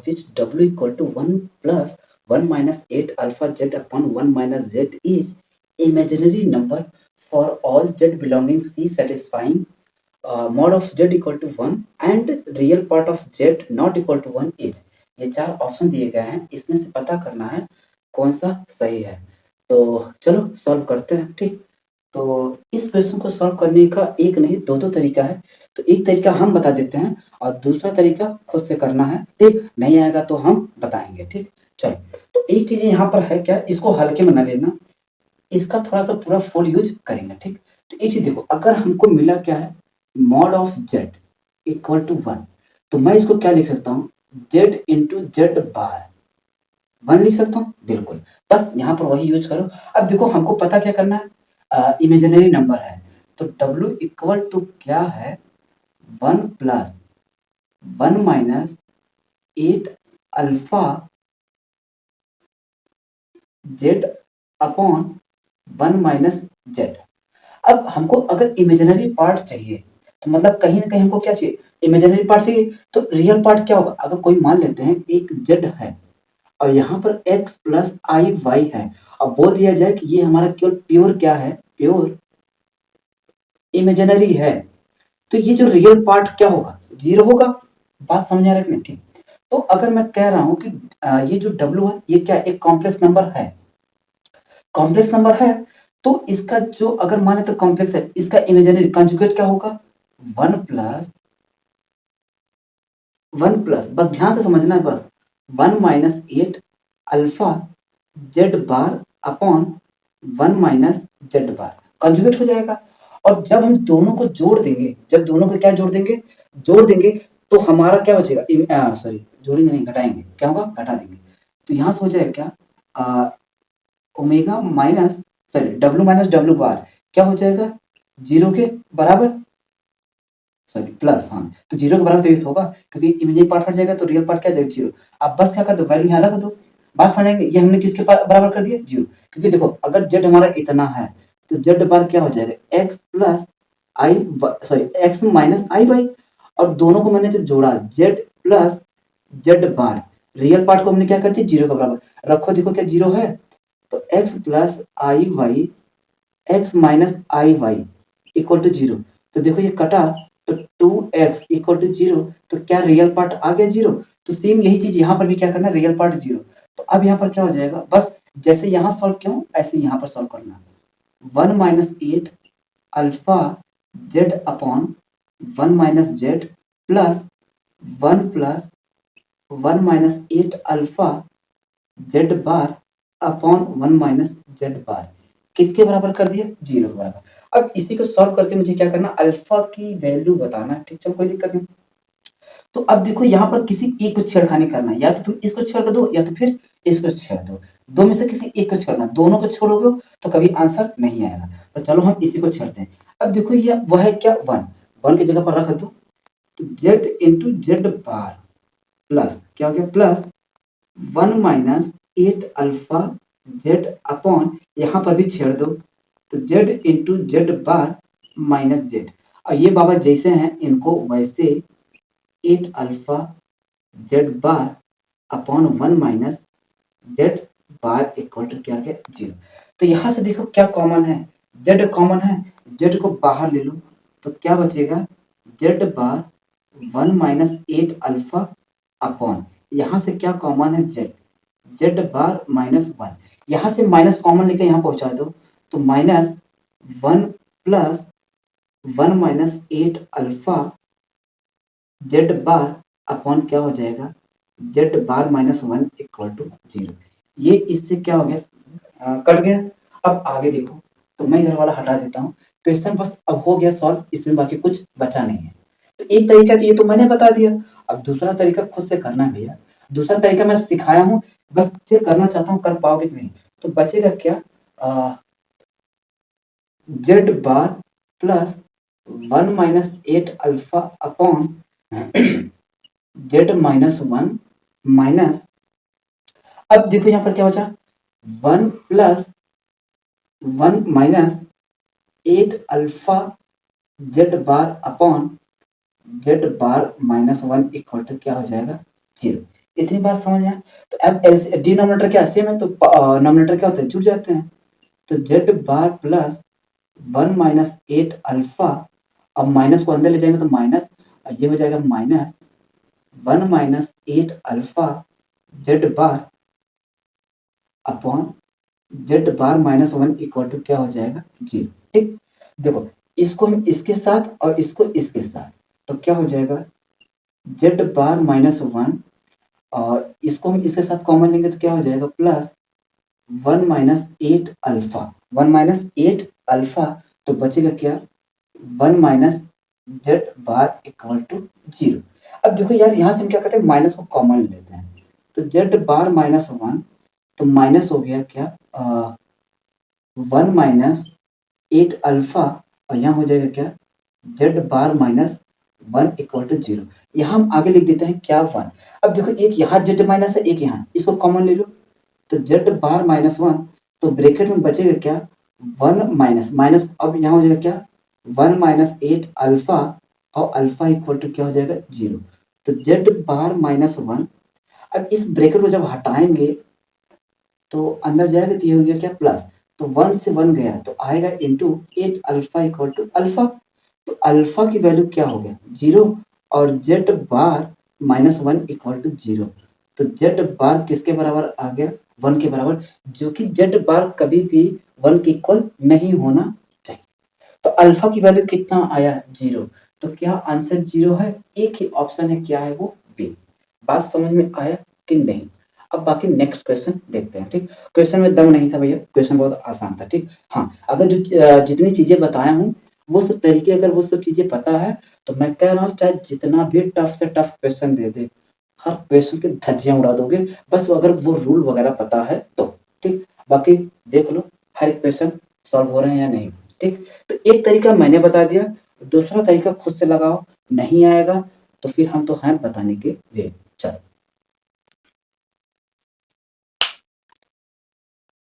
which w equal to 1 plus 1 minus 8 alpha z upon 1 minus z is imaginary number for all z belonging C satisfying mod of z equal to 1 and real part of z not equal to 1 is। ये चार option दिए गए हैं, इसमें से पता करना है कौन सा सही है। तो चलो सॉल्व करते हैं। ठीक, तो इस क्वेश्चन को सॉल्व करने का एक नहीं दो तरीका है। तो एक तरीका हम बता देते हैं और दूसरा तरीका खुद से करना है। ठीक, नहीं आएगा तो हम बताएंगे। ठीक, चलो, तो एक चीज यहाँ पर है क्या, इसको हल्के में न लेना, इसका थोड़ा सा पूरा फुल यूज करेंगे। ठीक, तो एक चीज देखो, अगर हमको मिला क्या है mod of Z equal to 1, तो मैं इसको क्या लिख सकता हूँ जेड इंटू जेड बार 1 लिख सकता हूँ। बिल्कुल, बस यहाँ पर वही यूज करो। अब देखो हमको पता क्या करना है, इमेजिनरी नंबर है, तो W इक्वल टू क्या है 1 plus 1 minus 8 alpha Z upon 1 minus Z. अब हमको अगर इमेजिनरी पार्ट चाहिए तो मतलब कहीं ना कहीं हमको क्या चाहिए, इमेजिनरी पार्ट चाहिए। तो रियल पार्ट क्या होगा, अगर कोई मान लेते हैं एक जेड है और यहाँ पर x प्लस आई वाई है, अब बोल दिया जाए कि ये हमारा केवल प्योर क्या है, प्योर इमेजिनरी है, तो ये जो रियल पार्ट क्या होगा, 0 होगा। बात समझ आ रहा है? ठीक, तो अगर मैं कह रहा हूं कि ये जो W है ये क्या एक कॉम्प्लेक्स नंबर है, कॉम्प्लेक्स नंबर है, तो इसका जो अगर माने तो कॉम्प्लेक्स है, इसका इमेजिनरी कंजुगेट क्या होगा 1 प्लस 1 प्लस, बस ध्यान से समझना है, बस 1 minus 8 alpha Z bar upon 1 minus Z bar conjugate हो जाएगा। और जब हम दोनों को जोड़ देंगे, जब दोनों को क्या जोड़ देंगे, जोड़ देंगे, तो हमारा क्या बचेगा, सॉरी जोड़ेंगे नहीं घटाएंगे, क्या होगा घटा देंगे, तो यहां से हो जाएगा क्या omega minus sorry W minus W bar क्या हो जाएगा 0 के बराबर, सॉरी प्लस, हाँ तो 0 के बराबर तो होगा क्योंकि इमेजिनरी पार्ट हट जाएगा तो रियल पार्ट क्या जाएगा 0। अब बस क्या कर दो, वैल्यू यहाँ रख दो, बात समझेंगे। ये हमने किसके बराबर कर दिया 0, क्योंकि देखो अगर z हमारा इतना है तो z बार क्या हो जाएगा x plus I sorry x minus I Y, और दोनों को मैंने जब जोड़ा z plus z bar, real part को हमने क्या कर दिया 0 के बराबर रखो, देखो क्या 0 है, तो x plus I Y X minus I Y equal to 0, तो देखो ये कटा तो 2x इक्वल टू 0, तो क्या रियल पार्ट आ गया 0। तो सेम यही चीज यहाँ पर भी क्या करना है, रियल पार्ट 0। तो अब यहाँ पर क्या हो जाएगा, बस जैसे यहाँ सॉल्व किया हूँ ऐसे यहाँ पर सॉल्व करना, 1 minus 8 alpha Z upon 1 minus Z plus 1 plus 1 minus 8 alpha Z bar upon 1 minus Z bar किसके बराबर कर दिया 0 के बराबर। अब इसी को सॉल्व करके मुझे क्या करना, अल्फा की वैल्यू बताना। ठीक, चलो कोई दिक्कत नहीं। तो अब देखो यहाँ पर किसी एक को छेड़खानी करना है, या तो तुम इसको छेड़ दो या तो फिर इसको छेड़ दो, दो में से किसी एक को छेड़ना, दोनों को छोड़ोगे तो कभी आंसर नहीं आएगा। तो चलो हम इसी को छेड़ते हैं। अब देखो ये वह है क्या 1 की जगह पर रख दो, तो Z into Z bar plus क्या हो गया plus 1 minus 8 alpha Z upon यहाँ पर भी छेड़ दो, तो Z into Z bar minus Z, और ये बाबा जैसे हैं इनको वैसे 8 alpha Z bar upon 1 minus Z bar equal to क्या गया 0। तो यहाँ से देखो क्या कॉमन है, जेड कॉमन है, जेड को बाहर ले लो तो क्या बचेगा जेड बार 1 माइनस 8 अल्फा अपॉन यहाँ से क्या कॉमन है जेड, जेड बार माइनस 1, यहाँ से माइनस कॉमन लेकर यहाँ पहुंचा दो तो minus 1 plus 1 minus 8 alpha Z bar upon क्या हो जाएगा Z bar minus 1 equal to 0। ये इससे क्या हो गया कट गया। अब आगे देखो, तो मैं इधर वाला हटा देता हूँ, क्वेश्चन बस अब हो गया सॉल्व, इसमें बाकी कुछ बचा नहीं है। तो एक तरीका तो ये तो मैंने बता दिया, अब दूसरा तरीका खुद से करना भैया। दूसरा तरीका मैं सिखाया हूँ, बस चेक करना चाहता हूँ कर पाओगे कि नहीं। तो बचेगा क्या Z bar plus 1 minus 8 alpha upon Z minus 1 minus, अब देखो यहाँ पर क्या बचा 1 plus 1 minus 8 alpha Z bar upon Z bar minus 1 equal to क्या हो जाएगा 0। इतनी बात समझ में आया? तो अब डिनोमिनेटर क्या सेम है, तो नोमिनेटर क्या होता है, जुड़ जाते हैं। तो Z bar plus 1 minus 8 alpha, अब माइनस को अंदर ले जाएंगे तो माइनस, ये हो जाएगा minus 1 minus 8 alpha Z bar upon Z bar minus 1 equal to क्या हो जाएगा, 0। ठीक, देखो इसको हम इसके साथ और इसको इसके साथ, तो क्या हो जाएगा जेड बार माइनस 1, और इसको हम इसके साथ कॉमन लेंगे तो क्या हो जाएगा plus 1 minus 8 alpha, 1 minus 8 alpha, तो बचेगा क्या 1 minus Z bar equal to 0। अब देखो यार यहाँ से हम क्या करते हैं, माइनस को कॉमन लेते हैं, तो जेड बार माइनस 1, तो माइनस हो गया क्या 1 माइनस 8 अल्फा, और यहाँ हो जाएगा क्या Z bar minus 1 equal to 0। यहाँ हम आगे लिख देते हैं क्या 1। अब देखो एक यहाँ जेड माइनस है, एक यहाँ, इसको कॉमन ले लो, तो जेड बार माइनस 1, तो ब्रैकेट में बचेगा क्या 1 माइनस माइनस, अब यहाँ हो जाएगा क्या 1 माइनस 8 अल्फा, और अल्फा इक्वल टू क्या हो जाएगा 0। तो जेड बार माइनस 1, अब इस ब्रैकेट को जब हटाएंगे तो अंदर जाएगा तो ये हो गया क्या प्लस, तो 1 से 1 गया तो आएगा into 8 alpha equal to alpha, तो अल्फा की वैल्यू क्या हो गया 0, और Z bar minus 1 equal to 0, तो जेड बार किसके बराबर आ गया 1 के बराबर, जो कि जेड बार कभी भी 1 के इक्वल नहीं होना चाहिए। तो अल्फा की वैल्यू कितना आया 0, तो क्या आंसर 0 है, एक ही ऑप्शन है, क्या है वो बी। बात समझ में आया कि नहीं? अब बाकी नेक्स्ट क्वेश्चन देखते हैं। ठीक, क्वेश्चन में दम नहीं था भैया, क्वेश्चन बहुत आसान था। ठीक, हाँ अगर जो जितनी चीजें बताया हूँ वो सब तरीके, अगर वो सब चीजें पता है तो मैं कह रहा हूँ चाहे जितना भी टफ से टफ क्वेश्चन दे दे, हर क्वेश्चन की धज्जियां उड़ा दोगे, बस अगर वो रूल वगैरह पता है तो। ठीक, बाकी देख लो हर एक क्वेश्चन सॉल्व हो रहे हैं या नहीं। ठीक, तो एक तरीका मैंने बता दिया, दूसरा तरीका खुद से लगाओ, नहीं आएगा तो फिर हम तो हैं बताने के लिए। चलो।